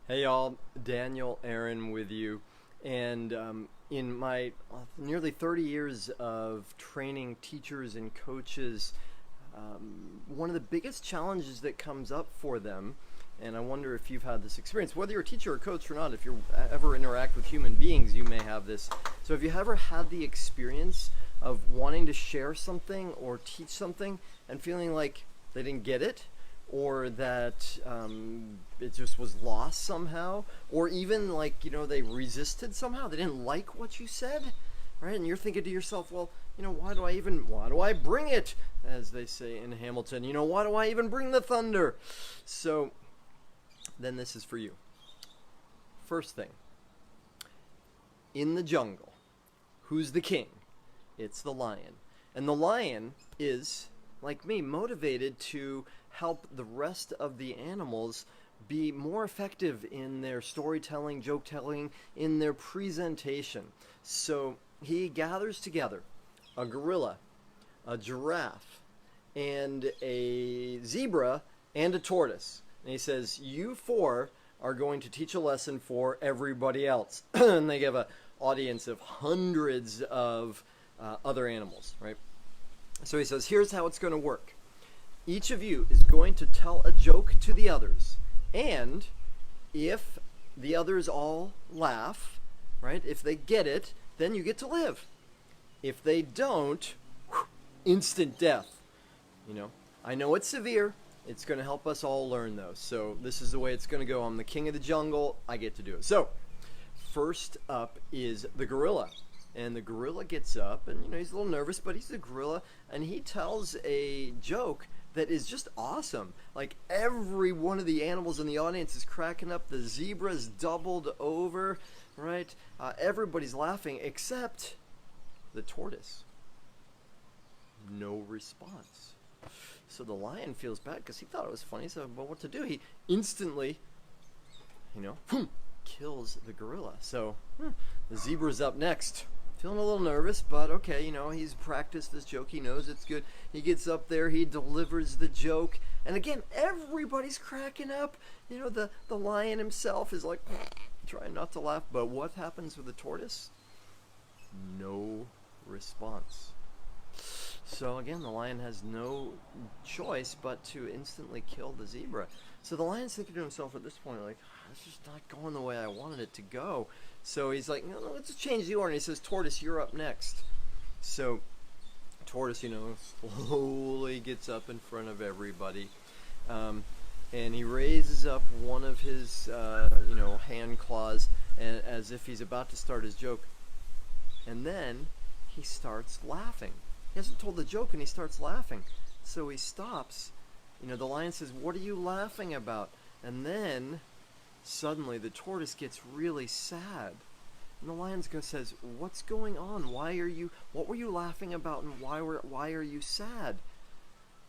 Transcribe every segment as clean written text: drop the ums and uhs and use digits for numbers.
Hey y'all, Daniel Aaron with you. And in my nearly 30 years of training teachers and coaches, one of the biggest challenges that comes up for them, and I wonder if you've had this experience, whether you're a teacher or coach or not, if you ever interact with human beings, you may have this. So have you ever had the experience of wanting to share something or teach something and feeling like they didn't get it? Or that it just was lost somehow, or even like they resisted somehow. They didn't like what you said, right? And you're thinking to yourself, well, why do I bring it, as they say in Hamilton? Why do I even bring the thunder? So then this is for you. First thing, in the jungle, who's the king? It's the lion, and the lion is, like me, motivated to help the rest of the animals be more effective in their storytelling, joke telling, in their presentation. So he gathers together a gorilla, a giraffe, and a zebra, and a tortoise. And he says, you four are going to teach a lesson for everybody else. And they give an audience of hundreds of other animals, right? So he says, here's how it's going to work. Each of you is going to tell a joke to the others. And if the others all laugh, right, if they get it, then you get to live. If they don't, instant death. I know it's severe. It's going to help us all learn, though. So this is the way it's going to go. I'm the king of the jungle. I get to do it. So first up is the gorilla. And the gorilla gets up, and he's a little nervous, but he's a gorilla, and he tells a joke that is just awesome. Like, every one of the animals in the audience is cracking up. The zebra's doubled over, right? Everybody's laughing except the tortoise. No response. So the lion feels bad because he thought it was funny. So, well, what to do? He instantly, kills the gorilla. So the zebra's up next. Feeling a little nervous, but okay, he's practiced this joke. He knows it's good. He gets up there, he delivers the joke, and again, everybody's cracking up. The lion himself is like trying not to laugh, but what happens with the tortoise? No response. So again, the lion has no choice but to instantly kill the zebra. So the lion's thinking to himself at this point, like, it's just not going the way I wanted it to go. So he's like, no, let's change the order. And he says, Tortoise, you're up next. So Tortoise, slowly gets up in front of everybody. And he raises up one of his, hand claws as if he's about to start his joke. And then he starts laughing. He hasn't told the joke and he starts laughing. So he stops. The lion says, what are you laughing about? And then suddenly the tortoise gets really sad. And the lion says, what's going on? What were you laughing about, and why are you sad?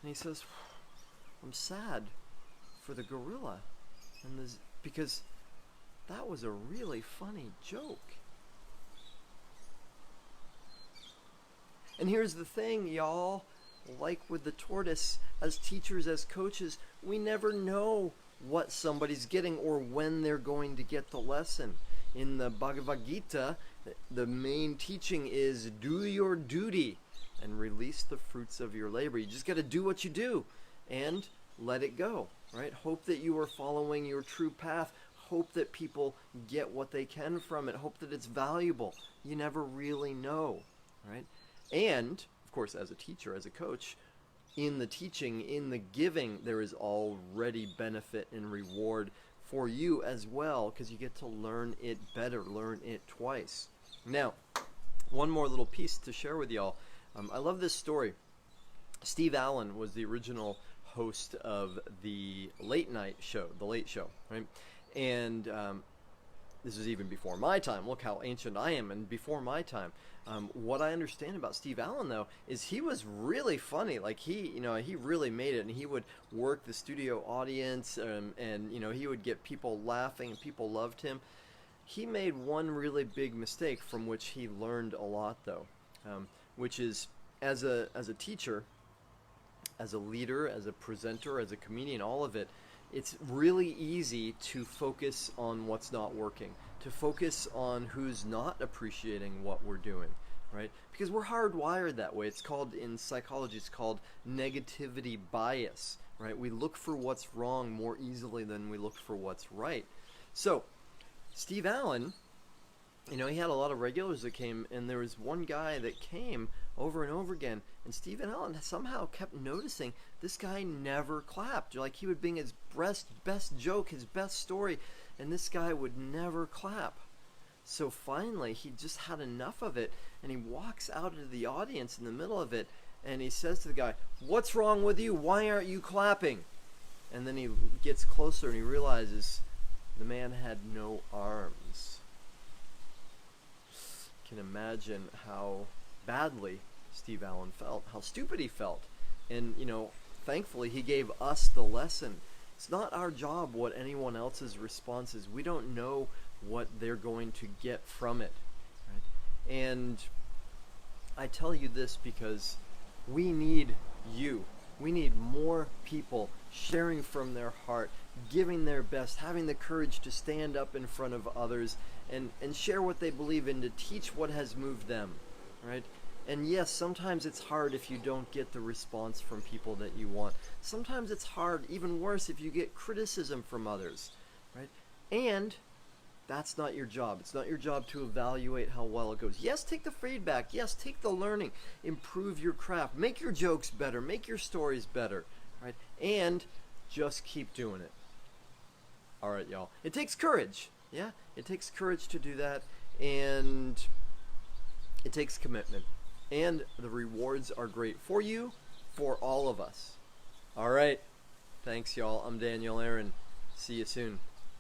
And he says, I'm sad for the gorilla. Because that was a really funny joke. And here's the thing, y'all. Like with the tortoise, as teachers, as coaches, we never know what somebody's getting or when they're going to get the lesson. In the Bhagavad Gita, the main teaching is do your duty and release the fruits of your labor. You just got to do what you do and let it go, right? Hope that you are following your true path. Hope that people get what they can from it. Hope that it's valuable. You never really know, right? And, of course, as a teacher, as a coach, in the teaching, in the giving, there is already benefit and reward for you as well, because you get to learn it better, learn it twice. Now, one more little piece to share with y'all. I love this story. Steve Allen was the original host of the late night show, The Late Show, right? And this is even before my time. Look how ancient I am, and before my time. What I understand about Steve Allen, though, is he was really funny. Like, he really made it, and he would work the studio audience, and he would get people laughing, and people loved him. He made one really big mistake from which he learned a lot, though, which is, as a teacher, as a leader, as a presenter, as a comedian, all of it, it's really easy to focus on what's not working, to focus on who's not appreciating what we're doing, right? Because we're hardwired that way. It's called, in psychology, it's called negativity bias, right? We look for what's wrong more easily than we look for what's right. So, Steve Allen, he had a lot of regulars that came, and there was one guy that came over and over again, and Stephen Allen somehow kept noticing this guy never clapped. Like, he would bring his best joke, his best story, and this guy would never clap. So finally, he just had enough of it, and he walks out into the audience in the middle of it, and he says to the guy, "What's wrong with you? Why aren't you clapping?" And then he gets closer, and he realizes the man had no arms. Can imagine how badly Steve Allen felt, how stupid he felt. And, thankfully he gave us the lesson. It's not our job what anyone else's response is. We don't know what they're going to get from it. Right? And I tell you this because we need you. We need more people sharing from their heart, giving their best, having the courage to stand up in front of others and share what they believe in, to teach what has moved them, right? And yes, sometimes it's hard if you don't get the response from people that you want. Sometimes it's hard, even worse, if you get criticism from others, right? And that's not your job. It's not your job to evaluate how well it goes. Yes, take the feedback. Yes, take the learning. Improve your craft. Make your jokes better. Make your stories better, right? And just keep doing it. All right, y'all. It takes courage. Yeah, it takes courage to do that, and it takes commitment. And the rewards are great for you, for all of us. All right. Thanks, y'all. I'm Daniel Aaron. See you soon.